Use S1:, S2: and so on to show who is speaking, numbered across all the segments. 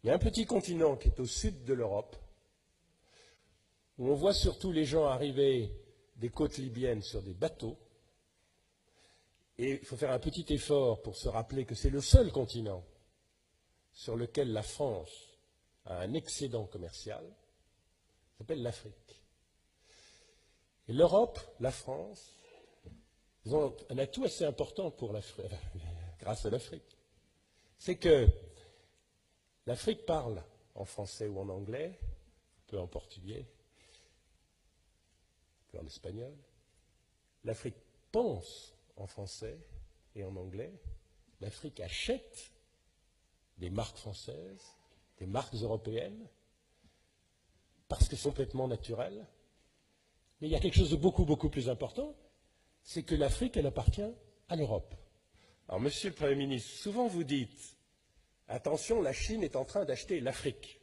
S1: Il y a un petit continent qui est au sud de l'Europe, où on voit surtout les gens arriver des côtes libyennes sur des bateaux. Et il faut faire un petit effort pour se rappeler que c'est le seul continent sur lequel la France a un excédent commercial, ça s'appelle l'Afrique. Et l'Europe, la France, ils ont un atout assez important pour l'Afrique, grâce à l'Afrique. C'est que l'Afrique parle en français ou en anglais, un peu en portugais, un peu en espagnol. L'Afrique pense en français et en anglais. L'Afrique achète des marques françaises, des marques européennes, parce que c'est complètement naturel. Mais il y a quelque chose de beaucoup, beaucoup plus important, c'est que l'Afrique, elle appartient à l'Europe. Alors, Monsieur le Premier ministre, souvent vous dites, attention, la Chine est en train d'acheter l'Afrique.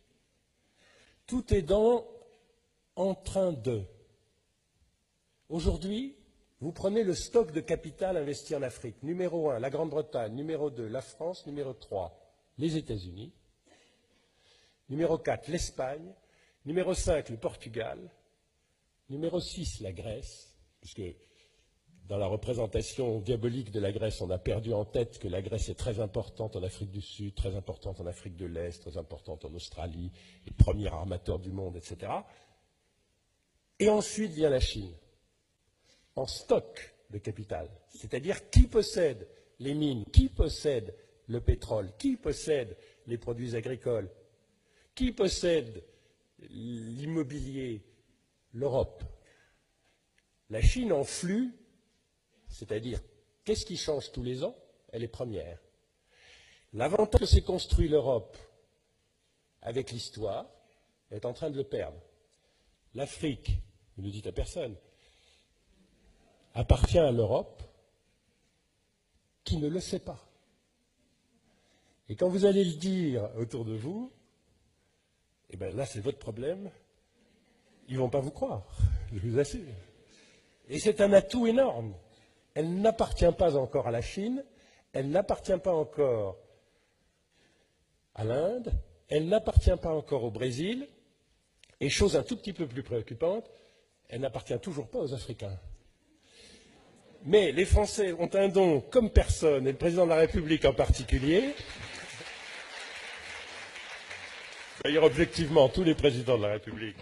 S1: Tout est en train de. Aujourd'hui, vous prenez le stock de capital investi en Afrique. Numéro 1, la Grande-Bretagne. Numéro 2, la France. Numéro 3, les États-Unis. Numéro 4, l'Espagne. Numéro 5, le Portugal. Numéro 6, la Grèce, puisque dans la représentation diabolique de la Grèce, on a perdu en tête que la Grèce est très importante en Afrique du Sud, très importante en Afrique de l'Est, très importante en Australie, les premiers armateurs du monde, etc. Et ensuite vient la Chine, en stock de capital, c'est-à-dire qui possède les mines, qui possède le pétrole, qui possède les produits agricoles, qui possède l'immobilier, l'Europe. La Chine en flux, c'est-à-dire qu'est-ce qui change tous les ans? Elle est première. L'avantage que s'est construit l'Europe avec l'histoire est en train de le perdre. L'Afrique, vous ne le dites à personne, appartient à l'Europe qui ne le sait pas. Et quand vous allez le dire autour de vous, eh bien là c'est votre problème, ils ne vont pas vous croire, je vous assure. Et c'est un atout énorme. Elle n'appartient pas encore à la Chine, elle n'appartient pas encore à l'Inde, elle n'appartient pas encore au Brésil, et chose un tout petit peu plus préoccupante, elle n'appartient toujours pas aux Africains. Mais les Français ont un don comme personne, et le président de la République en particulier. D'ailleurs, objectivement, tous les présidents de la République